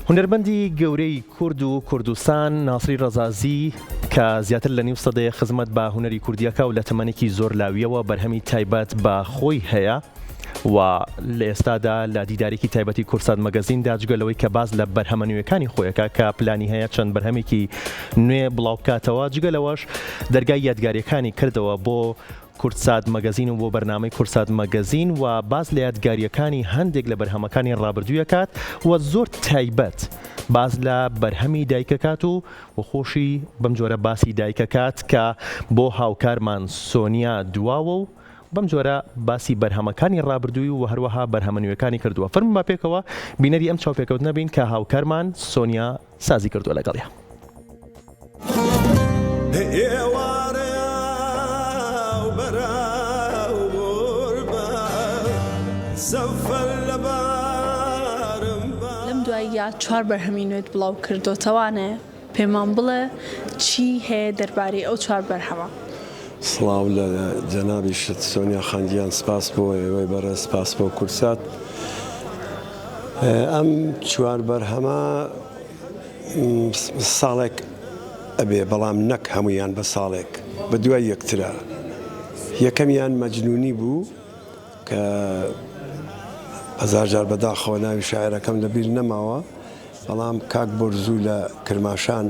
هونەربەندی گەورەی کورد و کوردستان ناسری ڕەزازی کە زیاتر لە نیو سەدەیە خزمەت بە هونەری کوردیەکە و لە تەمەنێکی زۆر لاویەوە بەرهەمی تایبەت بە خۆی هەیە و لە ئێستادا لە دیدارێکی تایبەتی کورسات مەگەزیندا جگەلەوەی کە باز لە بەرهەمە نوێیەکانی خۆیەکە کە پلانی هەیە چەند بەرهەمێکی نوێ بڵاو بکاتەوە جگەلەوەش دەرگای یادگاریەکانی کردەوە بۆ کورسات مەگەزین و بۆ بەرنامەی کورسات مەگەزین و باز لە یادگاریەکانی هەندێک لە بەرهەمەکانی ڕابردوویەکات و زۆر تایبەت باز لە بەرهەمی دایکەکات و خۆشی بەم جۆرە باسی دایکەکات کە بۆ هاوکارمان سۆنیا دواوە و بەم جۆرە باسی بەرهەمەکانی ڕابردووی و هەروەها بەرهەمە نوێیەکانی کردووە. فەرموو با پێکەوە بینەری ئەم چاوپێکەوتنە بین کە هاوکارمان سۆنیا سازی کردووە لەگەڵیە. لەم دواییە چوار بەرهەمی نوێت بڵاو کردوتەوانێ پێمان بڵێ چی هەیە دەربارەی ئەو چوار بەرهەمە؟ سڵاو لە جەنابی شت سۆنیا خاندیان سپاس بۆ ئێوەی بەڕێ سپاس بۆ کورسات. ئەم چوار بەرهەمە ساڵێک ئەبێ بەڵام نەک هەمویان بە ساڵێک بە دوای یەکترا. یەکەمیان مەجنونی بوو کە هەزار جار بەداخەوە ناوی شاعیرەکەم لەبیر نەماوە، بەڵام کاک بۆرزوو لە کرماشان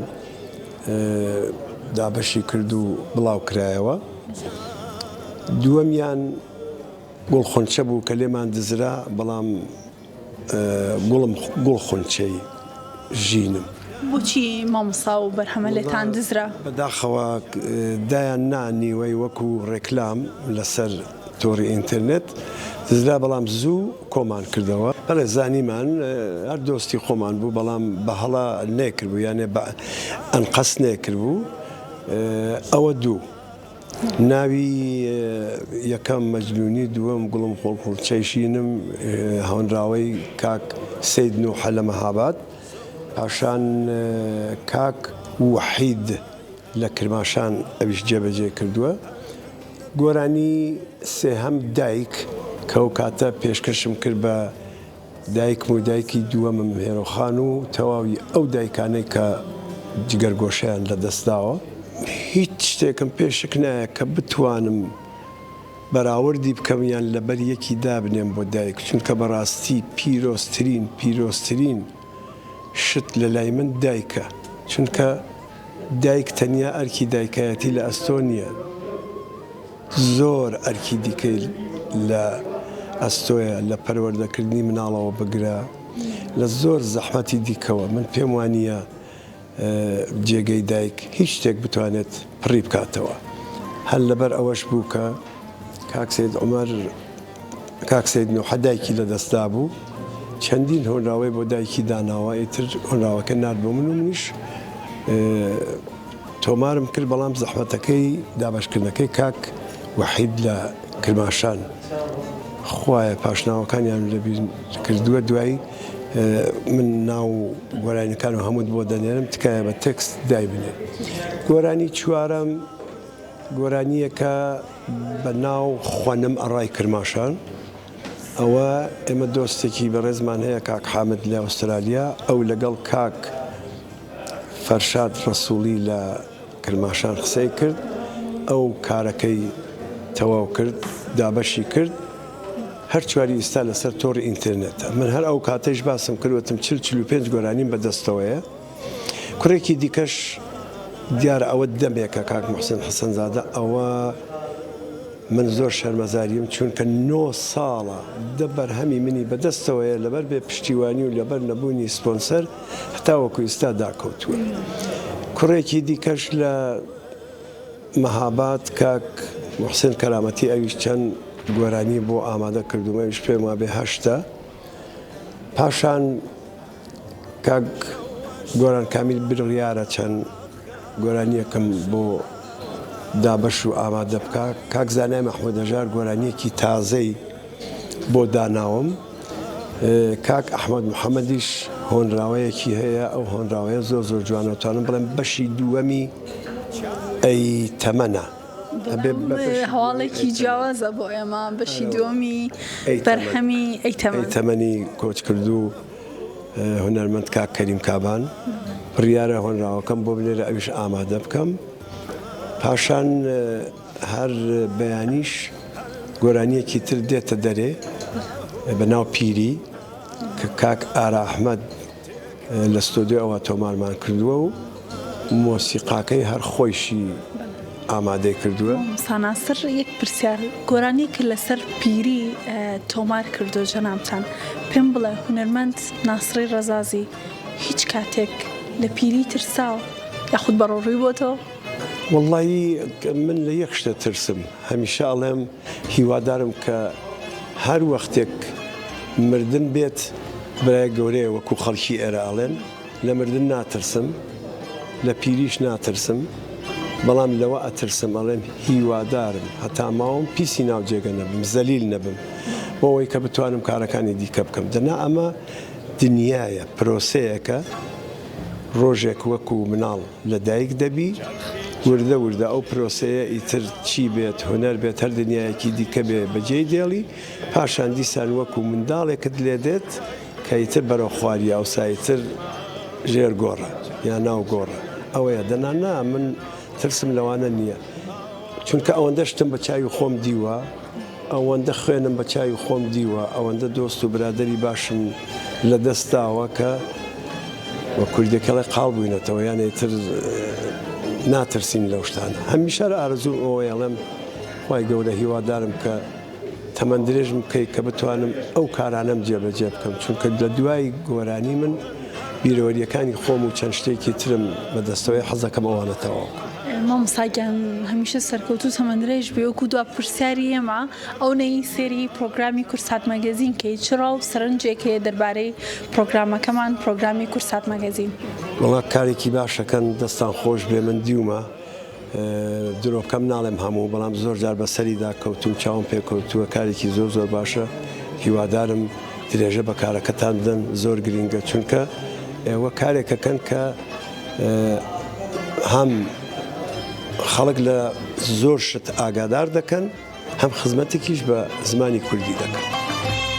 دابەشی کرد و بڵاو کرایەوە. دووەمیان گوڵ خونچە بوو کە لێمان دزرا، بەڵام گوڵ خونچەی ژینم. بۆچی مامۆستا و بەرهەمە لێتان دزرا؟ بەداخەوە دایان نانیوەی وەکو ڕێکلام لەسەر تۆڕی ئینتەرنێت دزرا، بەڵام زوو کۆمان کردەوە. بەڵێ زانیمان هەر دۆستی خۆمان بوو، بەڵام بە هەڵا نێکرد بوو، یانێ ئەنقەس نێکرد بوو. ئەوە دوو ناوی یەکەم مەجنونی، دووەم گوڵم خۆڵخوڵچەیشینم، هەونراوەی کاک سەید نوحە لە مەهاباد، پاشان کاک وحید لە کرماشان ئەویش جێبەجێ کردووە. گۆرانی سێهەم دایک کە ئەو کاتە پێشکەشم کرد بە دایکم و دایکی دووەمم هێرۆخان و تەواوی ئەو دایکانەی کە جگەرگۆشەیان لە دەستداوە. هیچ شتێکم پێشک نایە کە بتوانم بەراوردی بکەمیان لەبەر یەکی دابنێم بۆ دایک، چونکە بەڕاستی پیرۆستترین شت لە لای من دایکە، چونکە دایک تەنیا ئەرکی دایکایەتی لە ئەستۆنیە، زۆر ئەرکی دیکەی لە ئەستۆیە لە پەروەردەکردنی مناڵەوە بگرە، لە زۆر زەحمەتی دیکەوە. من پێم وانییە جێگەی دایک هیچ شتێک بتوانێت پڕی بکاتەوە. هەر لەبەر ئەوەش بوو کە کاک سەید نوحە دایکی لە دەستدا بوو، چەندین هۆنراوەی بۆ دایکی داناوە، ئیتر هۆنراوەکە نرد بۆ من و منیش تۆمارم کرد، بەڵام زەحمەتەکەی دابەشکردنەکەی کاک وحید لە کرماشان خوایە پاشناوەکانیان لەبیر کردووە. دوایی من ناو گۆرانیەکان و هەمووت بۆ دەنێرم تکایە بە تێکست دای بنێ. گۆرانی چوارەم گۆرانیەکە بە ناو خوانم ئەڕای کرماشان. ئەوە ئێمە دۆستێکی بەڕێزمان هەیە کاک حامد لە ئوسترالیا، ئەو لەگەڵ کاک فەرشاد ڕەسووڵی لە کرماشان قسەی کرد، ئەو کارەکەی تەواو کرد، دابەشی کرد، هەر چواری ئێستا لەسەر تۆڕی ئینتەرنێتە. من هەر ئەو کاتەش باسم کردوەتم 45 گۆرانیم بەدەستەوەیە. کوڕێکی دیکەش دیارە ئەوە دەمێکە کاک موحسین حەسەنزادە، ئەوە من زۆر شەرمەزاریم، چونکە 9 ساڵە دە بەرهەمی منی بەدەستەوەیە لەبەر بێ پشتیوانی و لەبەر نەبوونی سپۆنسەر هەتا وەکو ئێستا داکەوتووە. کوڕێکی دیکەش لە مەهاباد کاک موحسین کەرامەتی، ئەویش چەند گۆرانی بۆ ئامادە کردومەویش پێم وابێ 8. پاشان کاک گۆران کامیل بڕیارە چەند گۆرانیەکەم بۆ دابەش و ئامادە بکە. کاک زانای مەحموودەژار گۆرانیەکی تازەی بۆ داناوم. کاک ئەحمەد محەممەدیش هۆنراوەیەکی هەیە، ئەو هۆنراوەیە زۆر جوانەتوانم بڵێم بەشی دووەمی ئەی تەمەنە، هەواڵێکی جیاوازە بۆ ئێمە. بەشی دووەمی بەرهەمی ئەی تەمەنی کۆچ کردو هونەرمەند کاک کەریم کابان بڕیارە هۆنراوەکەم بۆ بنێرە ئەویش ئامادە بکەم پاشان هەر بەیانیش گۆرانیەکی تر دێتە دەرێ بەناو پیری کە کاک ئارا ئەحمەد لە ستۆدیۆ ئەوە تۆمارمان کردووە و مۆسیقاکەی هەر خۆیشی ئامادەی کردووە. ساناسر یەک پرسیار گۆرانی کرد لەسەر پیری تۆمار کردو جەنابتان پێم بڵێ هونەرمەند ناسری ڕەزازی هیچ کاتێک لە پیری ترساوە یاخود بەڕۆڕووی بۆتەوە؟ وەڵڵی من لە یەک شتە ترسم هەمیشە ئەڵێم هیوادارم کە هەر وەختێک مردن بێت برای گەورەیە وەکو خەڵکی ئێرە ئەڵێن لە مردن ناترسم لە پیریش ناترسم بەڵام لەوە ئەترسم ئەڵێم هیوادارم هەتا ماوەم پیسی ناوجێگە نەبم زەلیل نەبم بۆەوەی کە بتوانم کارەکانی دیکە بکەم دەنا ئەمە دنیایە پرۆسەیەکە ڕۆژێک وەکو مناڵ لە دایک دەبی وردە وردە ئەو پرۆسەیە ئیتر چی بێت هونەر بێت هەر دنیایەکی دیکە بێ بەجێی دێڵی پاشان دیسان وەکو منداڵێکت لێ دێت کە ئیتر بەرەو خواری ئەوسایتر ژێر گۆڕە یا ناو گۆڕە ئەوەیە دەنا من ترسم لەوانە نییە چونکە ئەوەندە شتم بە چاوی خۆم دیوە ئەوەندە خوێنم بە چاوی خۆم دیوە ئەوەندە دۆست و برادری باشم لە دەستاوە کە وە کوردەکەڵی قاڵ بووینەتەوە یانێ تر ناترسین لەو شتانە هەمیشە ئارزوو ئەوەیەڵێم وای گەورە هیوادارم کە تەمەند درێژم بکەی کە بتوانم ئەو کارانەم جێبەجێ بکەم چونکە لە دوای گۆرانی من بیرەوەریەکانی خۆم و چەند شتێکی ترم بەدەستەوەی حەزەکەم ئەوانەتەوە. مامۆستاگیان هەمیشە سەرکەوتوو تەمەندرێژ بێ وەکو دوا پرسیاری ئێمە ئەو نەی سێری پرۆگرامی کورسات مەگەزین کەی چڕا و سەرنجێک هەیە دەربارەی پرۆگرامەکەمان پرۆگرامی کورسات مەگەزین. وڵا کارێکی باشەکەن دەستان خۆش بێ من دیومە درۆکەم ناڵێم هەموو بەڵام زۆر جار بەسەریدا کەوتوم چاوم پێکەوتووە کارێکی زۆر زۆر باشە هیوادارم درێژە بە کارەکەتان بدەن زۆر گرینگە چونکە ئێوە کارێکەکەن کە هەم خەڵک لە زۆر شت ئاگادار دەکەن هەم خزمەتێکیش بە زمانی کوردی دەکەن.